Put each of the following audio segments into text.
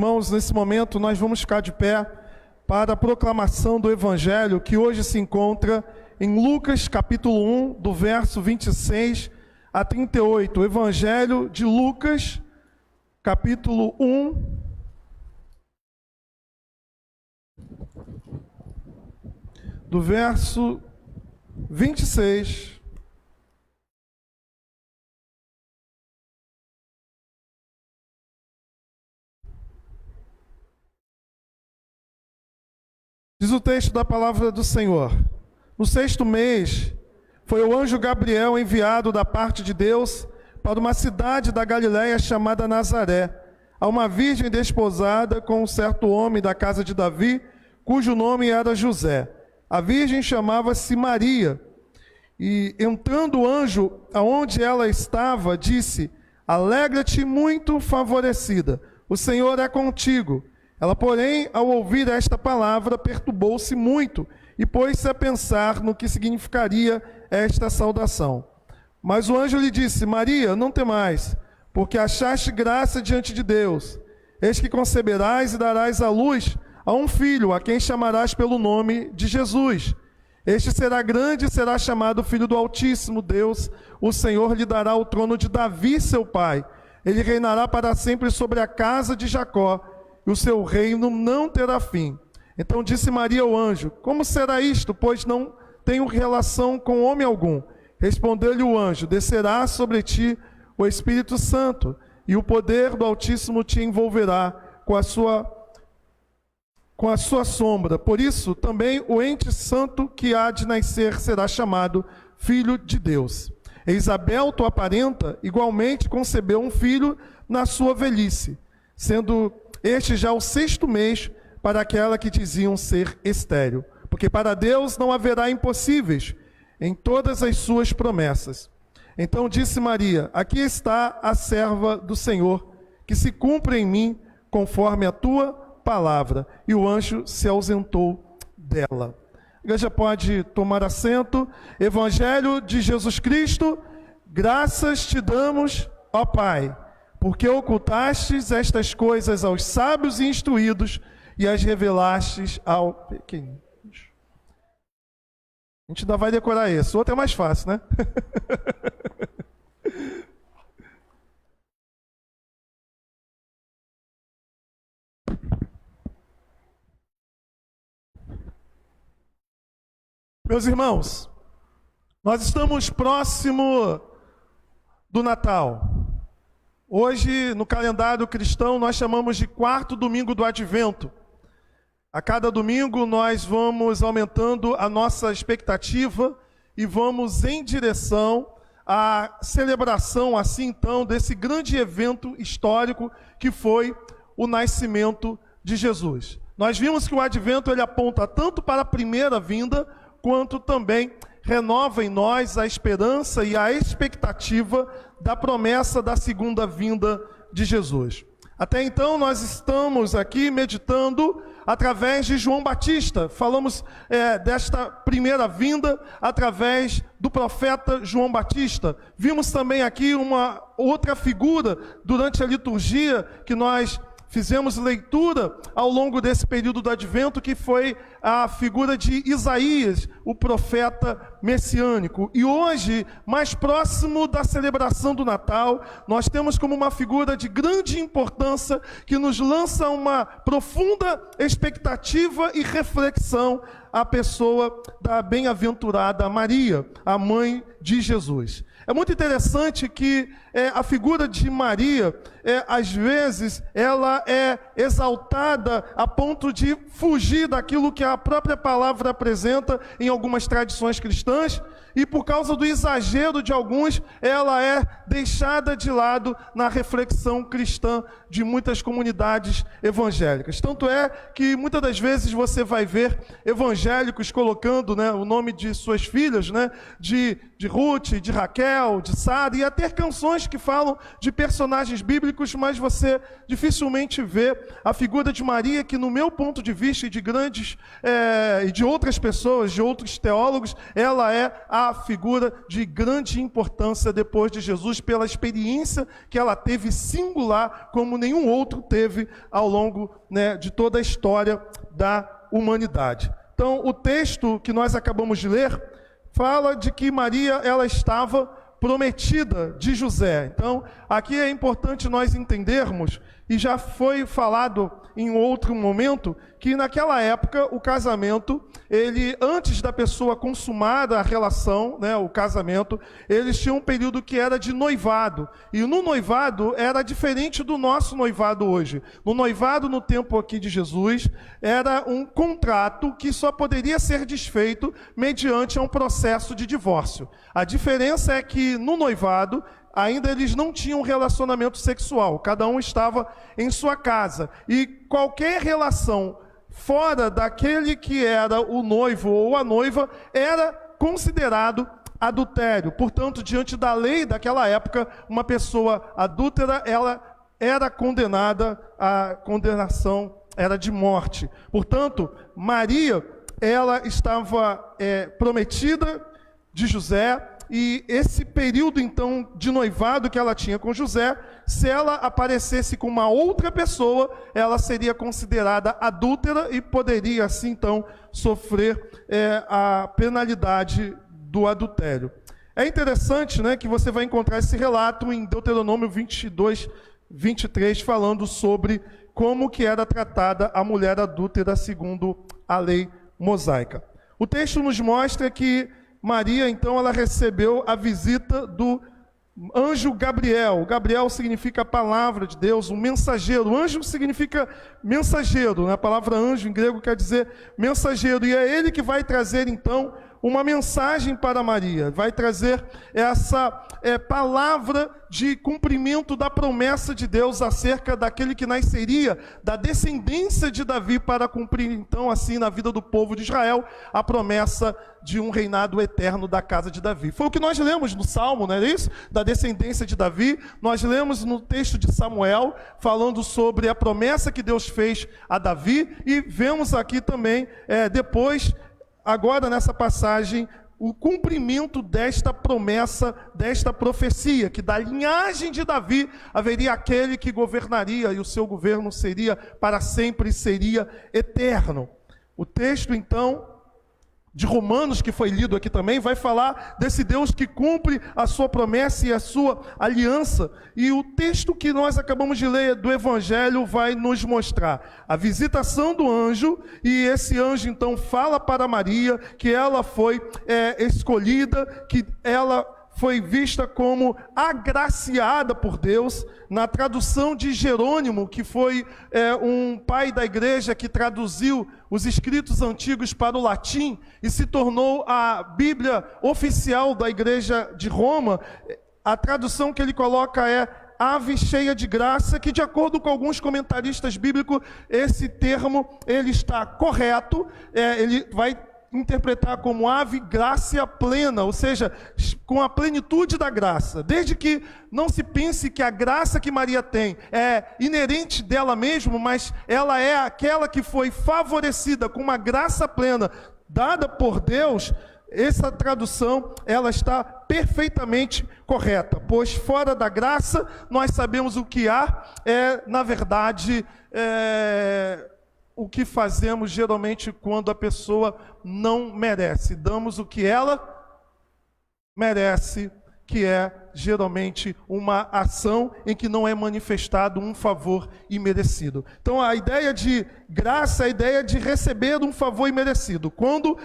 irmãos, nesse momento nós vamos ficar de pé para a proclamação do Evangelho que hoje se encontra em Lucas capítulo 1, do verso 26 a 38. O Evangelho de Lucas, capítulo 1, do verso 26 diz o texto da palavra do Senhor: no 6º mês, foi o anjo Gabriel enviado da parte de Deus para uma cidade da Galiléia chamada Nazaré, a uma virgem desposada com um certo homem da casa de Davi, cujo nome era José. A virgem chamava-se Maria. E entrando o anjo aonde ela estava, disse: alegra-te, muito favorecida, o Senhor é contigo. Ela, porém, ao ouvir esta palavra, perturbou-se muito e pôs-se a pensar no que significaria esta saudação. Mas o anjo lhe disse: Maria, não temais, porque achaste graça diante de Deus. Eis que conceberás e darás à luz a um filho, a quem chamarás pelo nome de Jesus. Este será grande e será chamado Filho do Altíssimo. Deus, o Senhor, lhe dará o trono de Davi, seu pai. Ele reinará para sempre sobre a casa de Jacó, e o seu reino não terá fim. Então disse Maria ao anjo: como será isto, pois não tenho relação com homem algum? Respondeu-lhe o anjo: descerá sobre ti o Espírito Santo, e o poder do Altíssimo te envolverá com a sua sombra. Por isso, também o ente santo que há de nascer será chamado Filho de Deus. E Isabel, tua parenta, igualmente concebeu um filho na sua velhice, sendo este já o 6º mês para aquela que diziam ser estéril. Porque para Deus não haverá impossíveis em todas as suas promessas. Então disse Maria: aqui está a serva do Senhor, que se cumpra em mim conforme a tua palavra. E o anjo se ausentou dela. A igreja pode tomar assento. Evangelho de Jesus Cristo, graças te damos, ó Pai, porque ocultastes estas coisas aos sábios e instruídos e as revelastes ao pequenino. A gente ainda vai decorar isso. O outro é mais fácil, né? Meus irmãos, nós estamos próximo do Natal. Hoje, no calendário cristão, nós chamamos de 4º domingo do Advento. A cada domingo nós vamos aumentando a nossa expectativa e vamos em direção à celebração, assim então, desse grande evento histórico que foi o nascimento de Jesus. Nós vimos que o Advento ele aponta tanto para a primeira vinda, quanto também renova em nós a esperança e a expectativa da promessa da segunda vinda de Jesus. Até então nós estamos aqui meditando através de João Batista. Falamos desta primeira vinda através do profeta João Batista. Vimos também aqui uma outra figura durante a liturgia que nós fizemos leitura ao longo desse período do Advento, que foi a figura de Isaías, o profeta messiânico. E hoje, mais próximo da celebração do Natal, nós temos como uma figura de grande importância que nos lança uma profunda expectativa e reflexão a pessoa da bem-aventurada Maria, a mãe de Jesus. É muito interessante que a figura de Maria, às vezes, ela é exaltada a ponto de fugir daquilo que a própria palavra apresenta em algumas tradições cristãs, e por causa do exagero de alguns, ela é deixada de lado na reflexão cristã de muitas comunidades evangélicas. Tanto é que muitas das vezes você vai ver evangélicos colocando, né, o nome de suas filhas, né, de Ruth, de Raquel, Raquel, de Sara, e até canções que falam de personagens bíblicos, mas você dificilmente vê a figura de Maria, que no meu ponto de vista e de grandes e de outras pessoas, de outros teólogos, ela é a figura de grande importância depois de Jesus, pela experiência que ela teve singular, como nenhum outro teve ao longo, né, de toda a história da humanidade. Então, o texto que nós acabamos de ler fala de que Maria, ela estava prometida de José. Então, aqui é importante nós entendermos, e já foi falado em outro momento, que naquela época o casamento, ele, antes da pessoa consumada a relação, né, o casamento, eles tinham um período que era de noivado. E no noivado era diferente do nosso noivado hoje. No noivado, no tempo aqui de Jesus, era um contrato que só poderia ser desfeito mediante um processo de divórcio. A diferença é que no noivado, ainda eles não tinham relacionamento sexual, cada um estava em sua casa. E qualquer relação fora daquele que era o noivo ou a noiva era considerado adultério. Portanto, diante da lei daquela época, uma pessoa adúltera, ela era condenada, a condenação era de morte. Portanto, Maria, ela estava prometida de José, e esse período, então, de noivado que ela tinha com José, se ela aparecesse com uma outra pessoa, ela seria considerada adúltera e poderia, assim, então, sofrer a penalidade do adultério. É interessante, né, que você vai encontrar esse relato em Deuteronômio 22, 23, falando sobre como que era tratada a mulher adúltera segundo a lei mosaica. O texto nos mostra que Maria, então, ela recebeu a visita do anjo Gabriel. Gabriel significa palavra de Deus, um mensageiro. O anjo significa mensageiro, né? A palavra anjo em grego quer dizer mensageiro. E é ele que vai trazer, então, uma mensagem para Maria. Vai trazer essa palavra de cumprimento da promessa de Deus acerca daquele que nasceria da descendência de Davi, para cumprir, então, assim, na vida do povo de Israel, a promessa de um reinado eterno da casa de Davi. Foi o que nós lemos no Salmo, não é isso? Da descendência de Davi. Nós lemos no texto de Samuel, falando sobre a promessa que Deus fez a Davi, e vemos aqui também, depois, agora nessa passagem, o cumprimento desta promessa, desta profecia, que da linhagem de Davi haveria aquele que governaria, e o seu governo seria para sempre, seria eterno. O texto, então, de Romanos, que foi lido aqui também, vai falar desse Deus que cumpre a sua promessa e a sua aliança. E o texto que nós acabamos de ler do Evangelho vai nos mostrar a visitação do anjo, e esse anjo então fala para Maria que ela foi escolhida, que ela foi vista como agraciada por Deus. Na tradução de Jerônimo, que foi um pai da igreja que traduziu os escritos antigos para o latim e se tornou a Bíblia oficial da igreja de Roma, a tradução que ele coloca é ave cheia de graça, que de acordo com alguns comentaristas bíblicos, esse termo ele está correto, ele vai interpretar como ave graça plena, ou seja, com a plenitude da graça. Desde que não se pense que a graça que Maria tem é inerente dela mesma, mas ela é aquela que foi favorecida com uma graça plena dada por Deus. Essa tradução, ela está perfeitamente correta, pois fora da graça, nós sabemos o que há, na verdade, o que fazemos geralmente quando a pessoa não merece. Damos o que ela merece, que é geralmente uma ação em que não é manifestado um favor imerecido. Então a ideia de graça é a ideia de receber um favor imerecido. Quando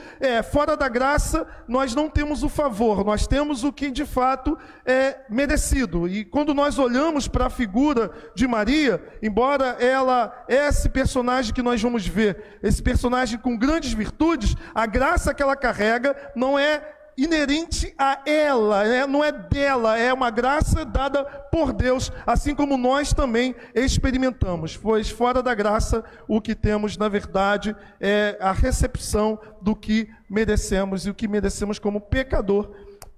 fora da graça, nós não temos o favor, nós temos o que de fato é merecido. E quando nós olhamos para a figura de Maria, embora ela esse personagem que nós vamos ver, esse personagem com grandes virtudes, a graça que ela carrega não é inerente a ela, não é dela, é uma graça dada por Deus, assim como nós também experimentamos. Pois fora da graça, o que temos, na verdade, é a recepção do que merecemos, e o que merecemos como pecador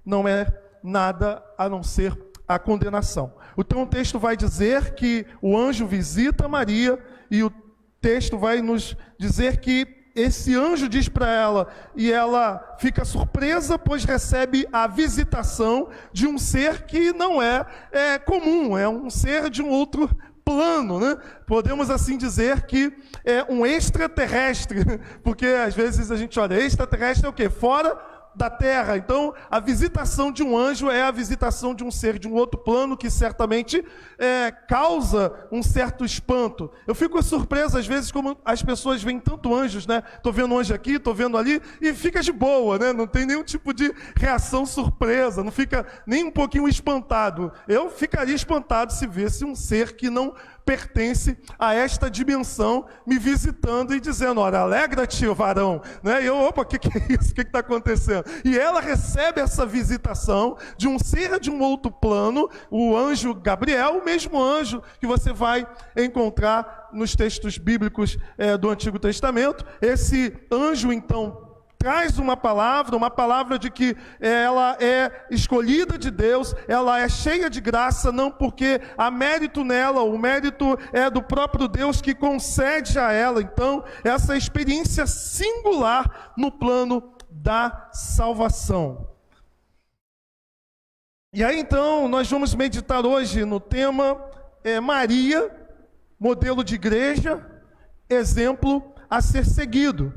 não é nada a não ser a condenação. Então o texto vai dizer que o anjo visita Maria, e o texto vai nos dizer que esse anjo diz para ela, e ela fica surpresa, pois recebe a visitação de um ser que não é comum, é um ser de um outro plano, né? Podemos assim dizer que é um extraterrestre, porque às vezes a gente olha, extraterrestre é o quê? Fora da terra. Então a visitação de um anjo é a visitação de um ser de um outro plano, que certamente causa um certo espanto. Eu fico surpreso às vezes como as pessoas veem tanto anjos, né? Tô vendo um anjo aqui, tô vendo ali, e fica de boa, né? Não tem nenhum tipo de reação surpresa, não fica nem um pouquinho espantado. Eu ficaria espantado se visse um ser que não pertence a esta dimensão me visitando e dizendo, olha, alegra-te, varão, né? E eu, opa, o que é isso? O que está acontecendo? E ela recebe essa visitação de um ser de um outro plano, o anjo Gabriel, o mesmo anjo que você vai encontrar nos textos bíblicos do Antigo Testamento. Esse anjo, então, traz uma palavra de que ela é escolhida de Deus, ela é cheia de graça, não porque há mérito nela, o mérito é do próprio Deus que concede a ela, então, essa experiência singular no plano da salvação. E aí, então, nós vamos meditar hoje no tema Maria, modelo de igreja, exemplo a ser seguido.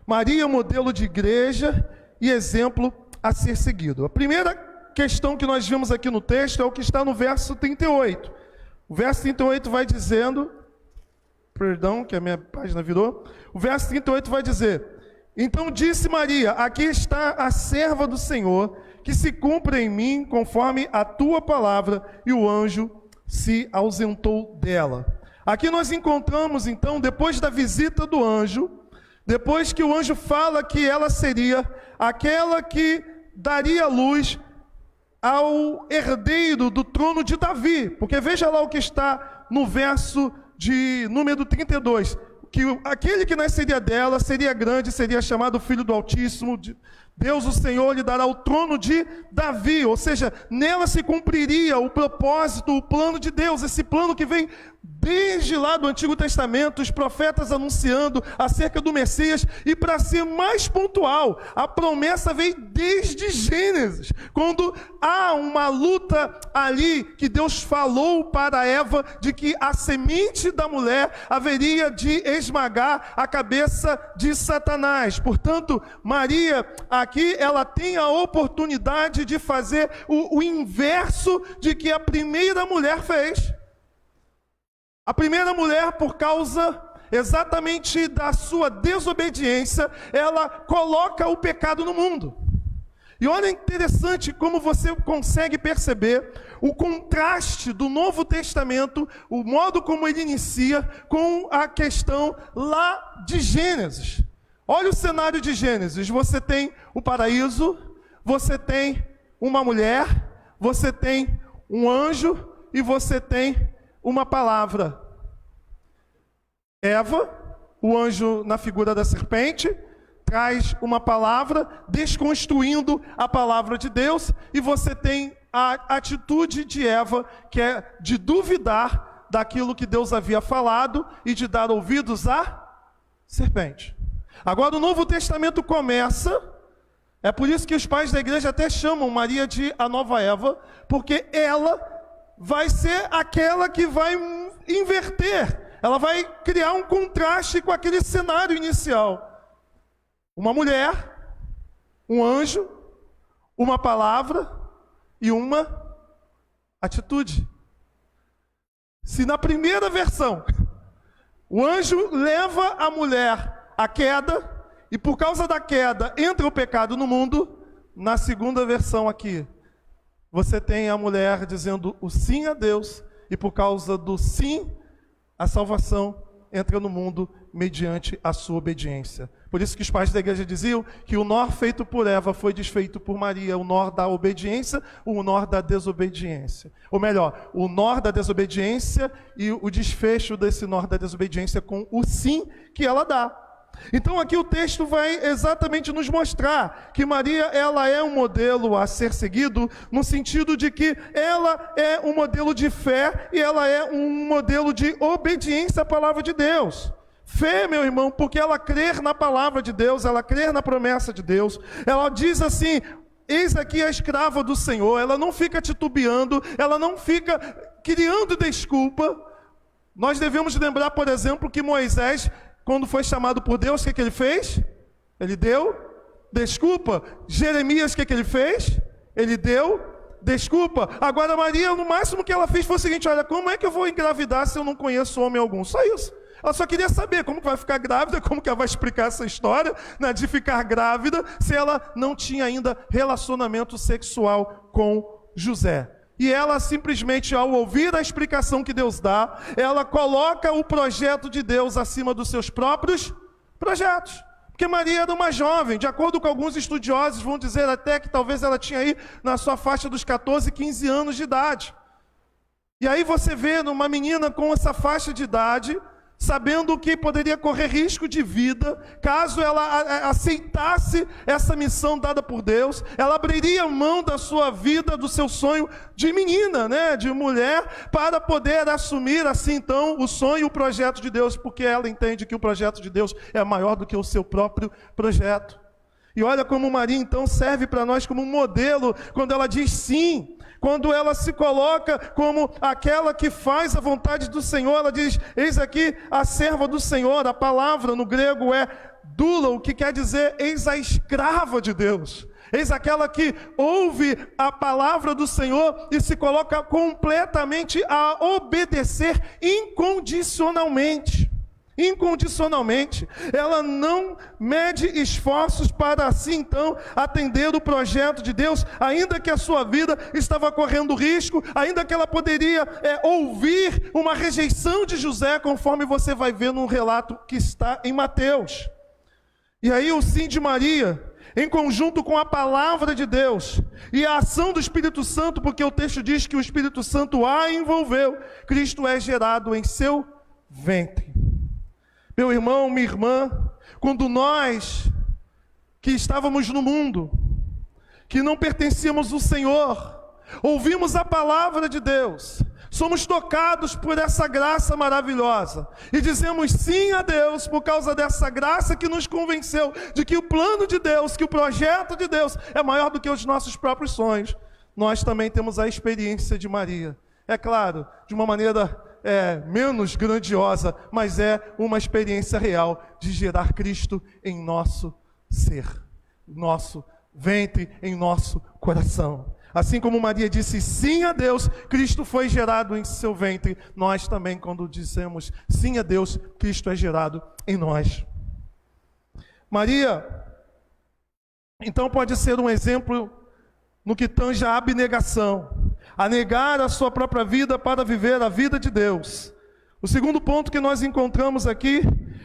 Maria, modelo de igreja e exemplo a ser seguido. A primeira questão que nós vimos aqui no texto é o que está no verso 38. O verso 38 vai dizendo, perdão, que a minha página virou. O verso 38 vai dizer, então disse Maria, aqui está a serva do Senhor, que se cumpra em mim conforme a tua palavra, e o anjo se ausentou dela. Aqui nós encontramos, então, depois da visita do anjo, depois que o anjo fala que ela seria aquela que daria luz ao herdeiro do trono de Davi, porque veja lá o que está no verso de número 32, que aquele que nasceria dela seria grande, seria chamado Filho do Altíssimo, Deus o Senhor lhe dará o trono de Davi, ou seja, nela se cumpriria o propósito, o plano de Deus, esse plano que vem desde lá do Antigo Testamento, os profetas anunciando acerca do Messias, e para ser mais pontual, a promessa veio desde Gênesis, quando há uma luta ali que Deus falou para Eva, de que a semente da mulher haveria de esmagar a cabeça de Satanás. Portanto, Maria, aqui ela tem a oportunidade de fazer o inverso de que a primeira mulher fez. A primeira mulher, por causa exatamente da sua desobediência, ela coloca o pecado no mundo. E olha interessante como você consegue perceber o contraste do Novo Testamento, o modo como ele inicia com a questão lá de Gênesis. Olha o cenário de Gênesis, você tem o paraíso, você tem uma mulher, você tem um anjo e você tem uma palavra. Eva, o anjo na figura da serpente, traz uma palavra, desconstruindo a palavra de Deus, e você tem a atitude de Eva, que é de duvidar daquilo que Deus havia falado e de dar ouvidos à serpente. Agora o Novo Testamento começa, é por isso que os pais da igreja até chamam Maria de a nova Eva, porque ela vai ser aquela que vai inverter, ela vai criar um contraste com aquele cenário inicial. Uma mulher, um anjo, uma palavra e uma atitude. Se na primeira versão, o anjo leva a mulher à queda, e por causa da queda entra o pecado no mundo, na segunda versão aqui, você tem a mulher dizendo o sim a Deus, e por causa do sim, a salvação entra no mundo mediante a sua obediência. Por isso que os pais da igreja diziam que o nó feito por Eva foi desfeito por Maria, o nó da obediência, o nó da desobediência. Ou melhor, o nó da desobediência e o desfecho desse nó da desobediência com o sim que ela dá. Então aqui o texto vai exatamente nos mostrar que Maria, ela é um modelo a ser seguido, no sentido de que ela é um modelo de fé e ela é um modelo de obediência à palavra de Deus. Fé, meu irmão, porque ela crê na palavra de Deus, ela crê na promessa de Deus. Ela diz assim: eis aqui a escrava do Senhor. Ela não fica titubeando, ela não fica criando desculpa. Nós devemos lembrar, por exemplo, que Moisés, quando foi chamado por Deus, o que ele fez? Ele deu desculpa. Jeremias, o que ele fez? Ele deu desculpa. Agora Maria, no máximo que ela fez foi o seguinte: olha, como é que eu vou engravidar se eu não conheço homem algum? Só isso. Ela só queria saber como que vai ficar grávida, como que ela vai explicar essa história, né, de ficar grávida, se ela não tinha ainda relacionamento sexual com José. E ela simplesmente, ao ouvir a explicação que Deus dá, ela coloca o projeto de Deus acima dos seus próprios projetos. Porque Maria era uma jovem, de acordo com alguns estudiosos, vão dizer até que talvez ela tinha aí na sua faixa dos 14, 15 anos de idade. E aí você vê uma menina com essa faixa de idade, sabendo que poderia correr risco de vida, caso ela aceitasse essa missão dada por Deus, ela abriria mão da sua vida, do seu sonho de menina, né, de mulher, para poder assumir assim então o sonho e o projeto de Deus, porque ela entende que o projeto de Deus é maior do que o seu próprio projeto. E olha como Maria então serve para nós como um modelo, quando ela diz sim. Quando ela se coloca como aquela que faz a vontade do Senhor, ela diz: eis aqui a serva do Senhor. A palavra no grego é doula, o que quer dizer eis a escrava de Deus. Eis aquela que ouve a palavra do Senhor e se coloca completamente a obedecer incondicionalmente. Incondicionalmente, ela não mede esforços para assim então atender o projeto de Deus, ainda que a sua vida estava correndo risco, ainda que ela poderia ouvir uma rejeição de José, conforme você vai ver no relato que está em Mateus. E aí o sim de Maria, em conjunto com a palavra de Deus e a ação do Espírito Santo, porque o texto diz que o Espírito Santo a envolveu, Cristo é gerado em seu ventre. Meu irmão, minha irmã, quando nós que estávamos no mundo, que não pertencíamos ao Senhor, ouvimos a palavra de Deus, somos tocados por essa graça maravilhosa e dizemos sim a Deus por causa dessa graça que nos convenceu de que o plano de Deus, que o projeto de Deus é maior do que os nossos próprios sonhos. Nós também temos a experiência de Maria. É claro, de uma maneira menos grandiosa, mas é uma experiência real de gerar Cristo em nosso ser, nosso ventre, em nosso coração. Assim como Maria disse sim a Deus, Cristo foi gerado em seu ventre. Nós também, quando dizemos sim a Deus, Cristo é gerado em nós. Maria, então, pode ser um exemplo no que tange a abnegação, a negar a sua própria vida para viver a vida de Deus. O segundo ponto que nós encontramos aqui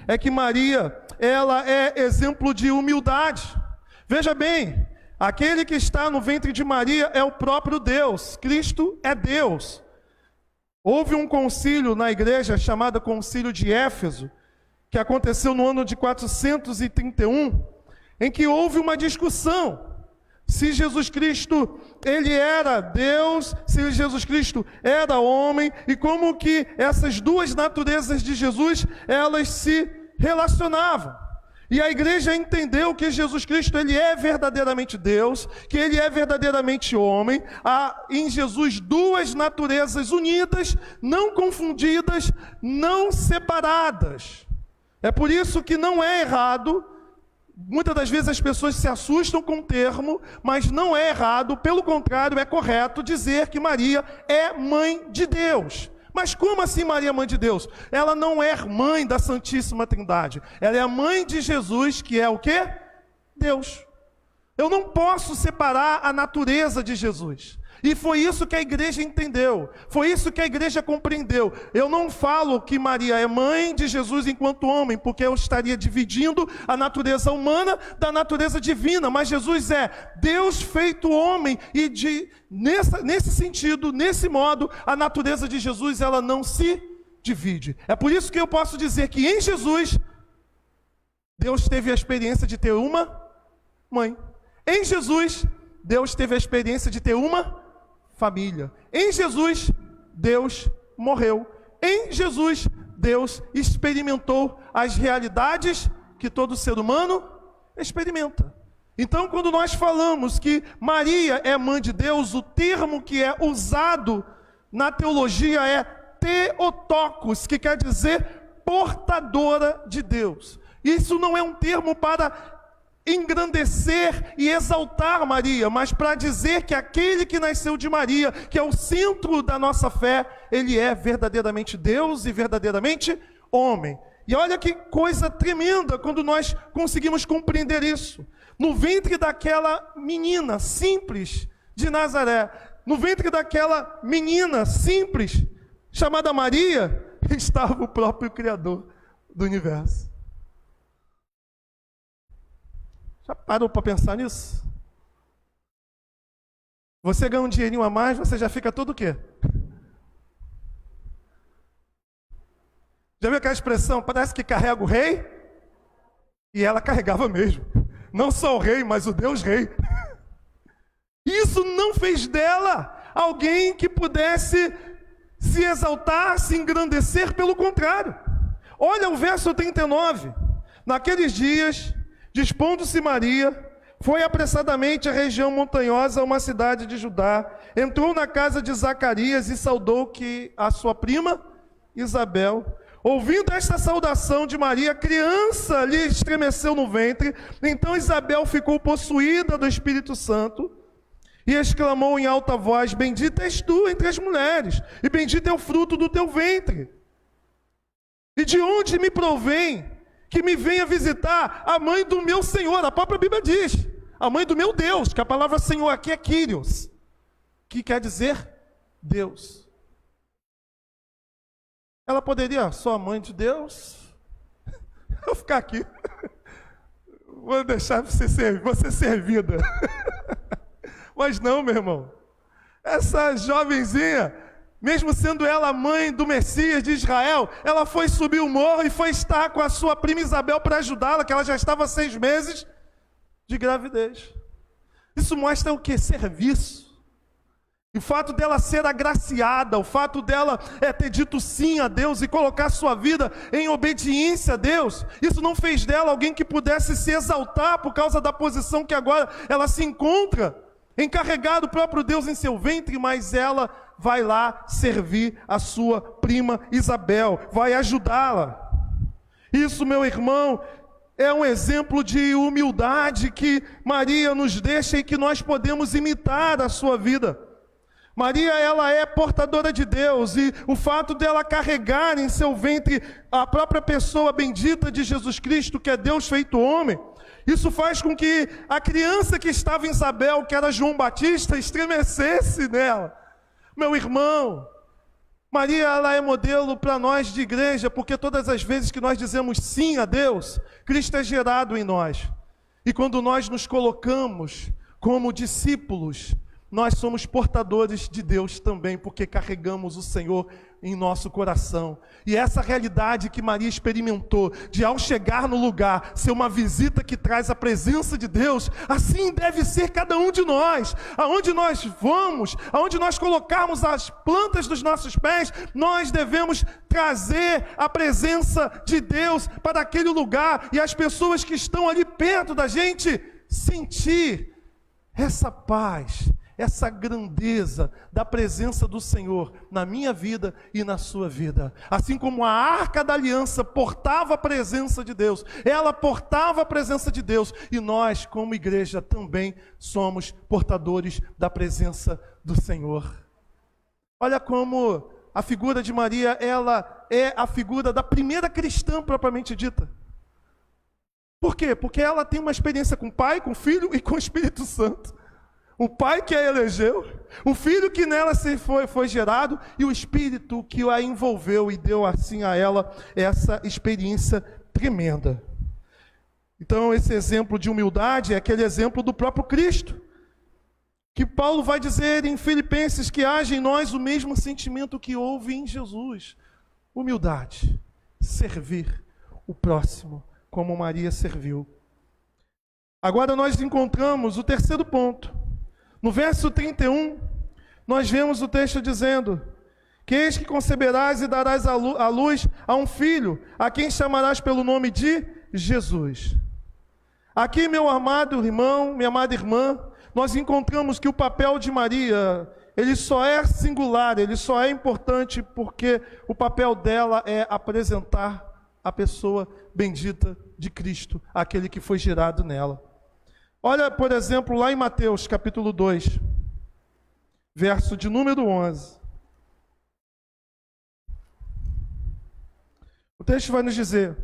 é que Maria, ela é exemplo de humildade. Veja bem, aquele que está no ventre de Maria é o próprio Deus. Cristo é Deus. Houve um concílio na igreja chamado Concílio de Éfeso, que aconteceu no ano de 431, em que houve uma discussão se Jesus Cristo, ele era Deus, se Jesus Cristo era homem, e como que essas duas naturezas de Jesus, elas se relacionavam. E a igreja entendeu que Jesus Cristo, ele é verdadeiramente Deus, que ele é verdadeiramente homem. Há em Jesus duas naturezas unidas, não confundidas, não separadas. É por isso que não é errado. Muitas das vezes as pessoas se assustam com o termo, mas não é errado, pelo contrário, é correto dizer que Maria é mãe de Deus. Mas como assim Maria é mãe de Deus? Ela não é mãe da Santíssima Trindade. Ela é a mãe de Jesus, que é o quê? Deus. Eu não posso separar a natureza de Jesus. E foi isso que a igreja entendeu, foi isso que a igreja compreendeu. Eu não falo que Maria é mãe de Jesus enquanto homem, porque eu estaria dividindo a natureza humana da natureza divina, mas Jesus é Deus feito homem, e nesse sentido, nesse modo, a natureza de Jesus, ela não se divide. É por isso que eu posso dizer que em Jesus, Deus teve a experiência de ter uma mãe. Em Jesus, Deus teve a experiência de ter uma família. Em Jesus, Deus morreu. Em Jesus, Deus experimentou as realidades que todo ser humano experimenta. Então, quando nós falamos que Maria é mãe de Deus, o termo que é usado na teologia é Theotokos, que quer dizer portadora de Deus. Isso não é um termo para engrandecer e exaltar Maria, mas para dizer que aquele que nasceu de Maria, que é o centro da nossa fé, ele é verdadeiramente Deus e verdadeiramente homem. E olha que coisa tremenda quando nós conseguimos compreender isso. No ventre daquela menina simples de Nazaré, no ventre daquela menina simples chamada Maria, estava o próprio Criador do universo. Já parou para pensar nisso? Você ganha um dinheirinho a mais, você já fica todo o quê? Já viu aquela expressão, parece que carrega o rei? E ela carregava mesmo. Não só o rei, mas o Deus rei. Isso não fez dela alguém que pudesse se exaltar, se engrandecer, pelo contrário. Olha o verso 39. Naqueles dias, dispondo-se Maria, foi apressadamente à região montanhosa, a uma cidade de Judá, entrou na casa de Zacarias e saudou que a sua prima Isabel. Ouvindo esta saudação de Maria, a criança lhe estremeceu no ventre. Então Isabel ficou possuída do Espírito Santo e exclamou em alta voz: bendita és tu entre as mulheres, e bendito é o fruto do teu ventre. E de onde me provém que me venha visitar a mãe do meu Senhor? A própria Bíblia diz, a mãe do meu Deus, que a palavra Senhor aqui é Kyrios, que quer dizer Deus. Ela poderia, só a mãe de Deus, eu ficar aqui, vou deixar você ser servida. Mas não, meu irmão, essa jovenzinha, mesmo sendo ela a mãe do Messias de Israel, ela foi subir o morro e foi estar com a sua prima Isabel para ajudá-la, que ela já estava 6 meses de gravidez. Isso mostra o que? Serviço. E o fato dela ser agraciada, o fato dela ter dito sim a Deus e colocar sua vida em obediência a Deus, isso não fez dela alguém que pudesse se exaltar por causa da posição que agora ela se encontra, encarregado o próprio Deus em seu ventre, mas ela vai lá servir a sua prima Isabel, vai ajudá-la. Isso, meu irmão, é um exemplo de humildade que Maria nos deixa e que nós podemos imitar a sua vida. Maria, ela é portadora de Deus, e o fato dela carregar em seu ventre a própria pessoa bendita de Jesus Cristo, que é Deus feito homem, isso faz com que a criança que estava em Isabel, que era João Batista, estremecesse nela. Meu irmão, Maria, ela é modelo para nós de igreja, porque todas as vezes que nós dizemos sim a Deus, Cristo é gerado em nós. E quando nós nos colocamos como discípulos, nós somos portadores de Deus também, porque carregamos o Senhor em nosso coração. E essa realidade que Maria experimentou, de ao chegar no lugar, ser uma visita que traz a presença de Deus, assim deve ser cada um de nós. Aonde nós vamos, aonde nós colocarmos as plantas dos nossos pés, nós devemos trazer a presença de Deus para aquele lugar, e as pessoas que estão ali perto da gente sentir essa paz, essa grandeza da presença do Senhor na minha vida e na sua vida. Assim como a Arca da Aliança portava a presença de Deus, ela portava a presença de Deus, e nós, como igreja, também somos portadores da presença do Senhor. Olha como a figura de Maria, ela é a figura da primeira cristã propriamente dita. Por quê? Porque ela tem uma experiência com o Pai, com o Filho e com o Espírito Santo. O Pai que a elegeu, o Filho que nela foi gerado, e o Espírito que a envolveu e deu assim a ela essa experiência tremenda. Então esse exemplo de humildade é aquele exemplo do próprio Cristo, que Paulo vai dizer em Filipenses que haja em nós o mesmo sentimento que houve em Jesus. Humildade, servir o próximo como Maria serviu. Agora nós encontramos o terceiro ponto. No verso 31, nós vemos o texto dizendo: que eis que conceberás e darás à luz a um filho, a quem chamarás pelo nome de Jesus. Aqui, meu amado irmão, minha amada irmã, nós encontramos que o papel de Maria, ele só é singular, ele só é importante porque o papel dela é apresentar a pessoa bendita de Cristo, aquele que foi gerado nela. Olha, por exemplo, lá em Mateus, capítulo 2, verso de número 11. O texto vai nos dizer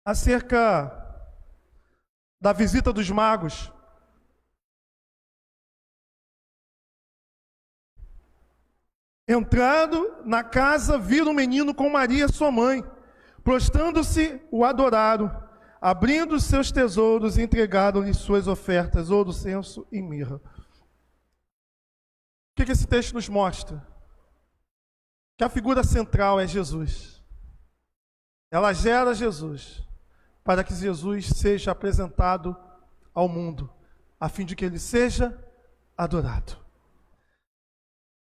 acerca da visita dos magos. Entrando na casa, viram um menino com Maria, sua mãe. Prostrando-se, o adoraram. Abrindo seus tesouros, entregaram-lhe suas ofertas, ouro, incenso e mirra. O que esse texto nos mostra? Que a figura central é Jesus. Ela gera Jesus, para que Jesus seja apresentado ao mundo, a fim de que ele seja adorado.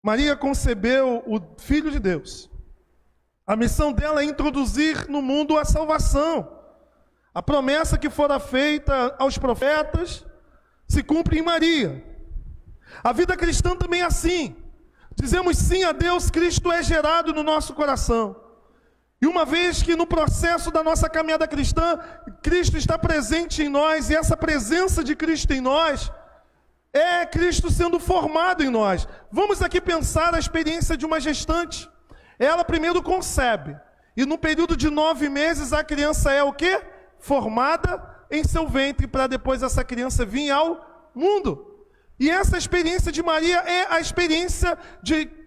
Maria concebeu o Filho de Deus. A missão dela é introduzir no mundo a salvação. A promessa que fora feita aos profetas se cumpre em Maria. A vida cristã também é assim. Dizemos sim a Deus, Cristo é gerado no nosso coração. E uma vez que no processo da nossa caminhada cristã, Cristo está presente em nós, e essa presença de Cristo em nós, é Cristo sendo formado em nós. Vamos aqui pensar a experiência de uma gestante. Ela primeiro concebe, e no período de 9 meses a criança é o quê? Formada em seu ventre, para depois essa criança vir ao mundo. E essa experiência de Maria é a experiência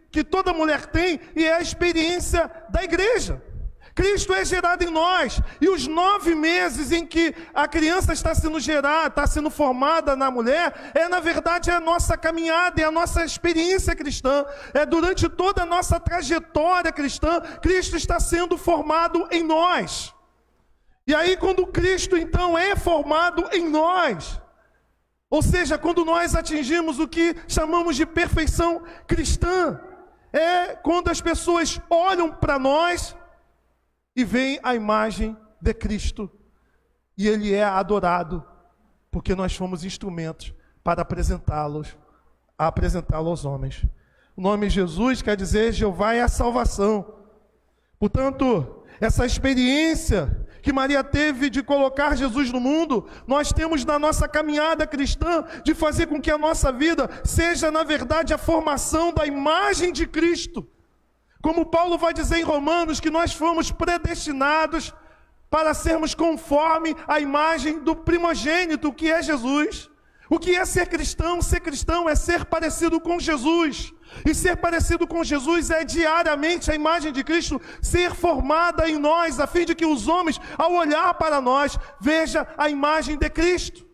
que toda mulher tem, e é a experiência da igreja. Cristo é gerado em nós, e os 9 meses em que a criança está sendo gerada, está sendo formada na mulher, na verdade, a nossa caminhada, é a nossa experiência cristã, durante toda a nossa trajetória cristã, Cristo está sendo formado em nós. E aí, quando Cristo, então, é formado em nós, ou seja, quando nós atingimos o que chamamos de perfeição cristã, é quando as pessoas olham para nós e veem a imagem de Cristo, e Ele é adorado, porque nós fomos instrumentos para apresentá-lo aos homens. O nome Jesus quer dizer Jeová é a salvação. Portanto, essa experiência que Maria teve de colocar Jesus no mundo, nós temos na nossa caminhada cristã, de fazer com que a nossa vida seja, na verdade, a formação da imagem de Cristo. Como Paulo vai dizer em Romanos, que nós fomos predestinados para sermos conforme a imagem do primogênito, que é Jesus. O que é ser cristão? Ser cristão é ser parecido com Jesus. E ser parecido com Jesus é diariamente a imagem de Cristo ser formada em nós, a fim de que os homens, ao olhar para nós, vejam a imagem de Cristo.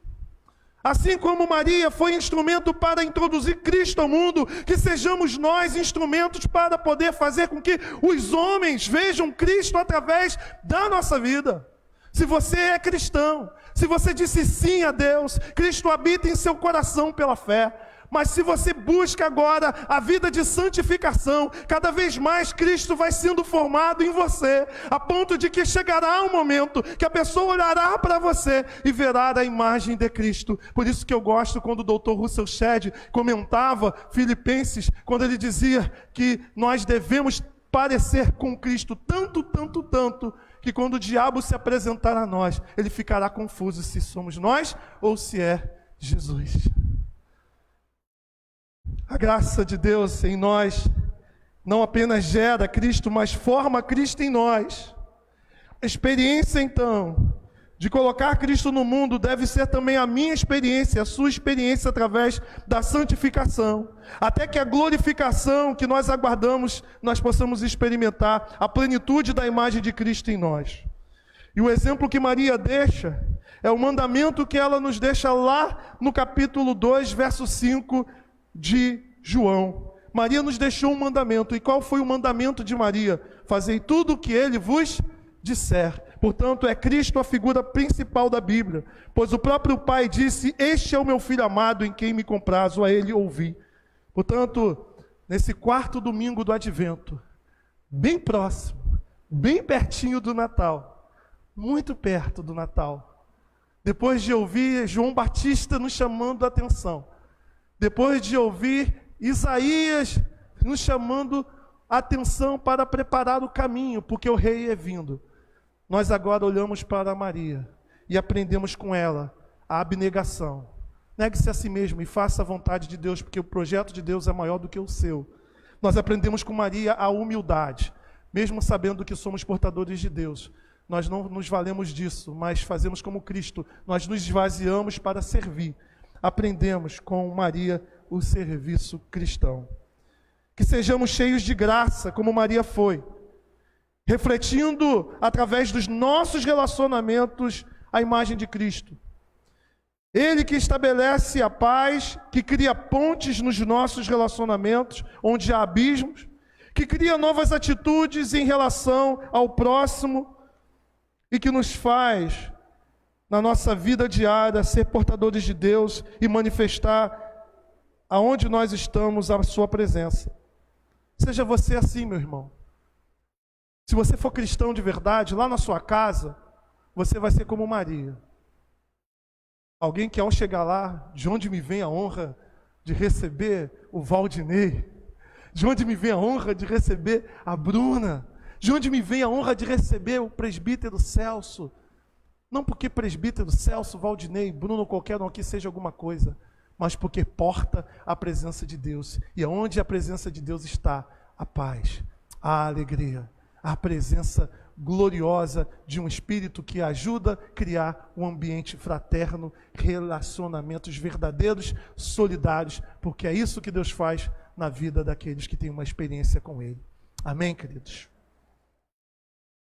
Assim como Maria foi instrumento para introduzir Cristo ao mundo, que sejamos nós instrumentos para poder fazer com que os homens vejam Cristo através da nossa vida. Se você é cristão, se você disse sim a Deus, Cristo habita em seu coração pela fé. Mas se você busca agora a vida de santificação, cada vez mais Cristo vai sendo formado em você, a ponto de que chegará um momento que a pessoa olhará para você e verá a imagem de Cristo. Por isso que eu gosto quando o Dr. Russell Shedd comentava Filipenses, quando ele dizia que nós devemos parecer com Cristo tanto, que quando o diabo se apresentar a nós, ele ficará confuso se somos nós ou se é Jesus. A graça de Deus em nós não apenas gera Cristo, mas forma Cristo em nós. A experiência, então, de colocar Cristo no mundo deve ser também a minha experiência, a sua experiência através da santificação. Até que a glorificação que nós aguardamos, nós possamos experimentar a plenitude da imagem de Cristo em nós. E o exemplo que Maria deixa é o mandamento que ela nos deixa lá no capítulo 2, verso 5 de João. Maria nos deixou um mandamento. E qual foi o mandamento de Maria? Fazei tudo o que ele vos disser. Portanto, é Cristo a figura principal da Bíblia, pois o próprio Pai disse: este é o meu Filho amado em quem me comprazo, a ele ouvi. Portanto, nesse quarto domingo do Advento, bem próximo, bem pertinho do Natal, muito perto do Natal, depois de ouvir João Batista nos chamando a atenção, depois de ouvir Isaías nos chamando a atenção para preparar o caminho, porque o rei é vindo, nós agora olhamos para Maria e aprendemos com ela a abnegação. Negue-se a si mesmo e faça a vontade de Deus, porque o projeto de Deus é maior do que o seu. Nós aprendemos com Maria a humildade, mesmo sabendo que somos portadores de Deus. Nós não nos valemos disso, mas fazemos como Cristo. Nós nos esvaziamos para servir. Aprendemos com Maria o serviço cristão. Que sejamos cheios de graça, como Maria foi, refletindo através dos nossos relacionamentos a imagem de Cristo. Ele que estabelece a paz, que cria pontes nos nossos relacionamentos, onde há abismos, que cria novas atitudes em relação ao próximo e que nos faz, na nossa vida diária, ser portadores de Deus e manifestar aonde nós estamos a sua presença. Seja você assim, meu irmão. Se você for cristão de verdade, lá na sua casa, você vai ser como Maria. Alguém que ao chegar lá, de onde me vem a honra de receber o Valdinei, de onde me vem a honra de receber a Bruna, de onde me vem a honra de receber o presbítero Celso. Não porque presbítero Celso, Valdinei, Bruno, qualquer um aqui seja alguma coisa, mas porque porta a presença de Deus. E aonde a presença de Deus está, a paz, a alegria, a presença gloriosa de um Espírito que ajuda a criar um ambiente fraterno, relacionamentos verdadeiros, solidários, porque é isso que Deus faz na vida daqueles que têm uma experiência com Ele. Amém, queridos?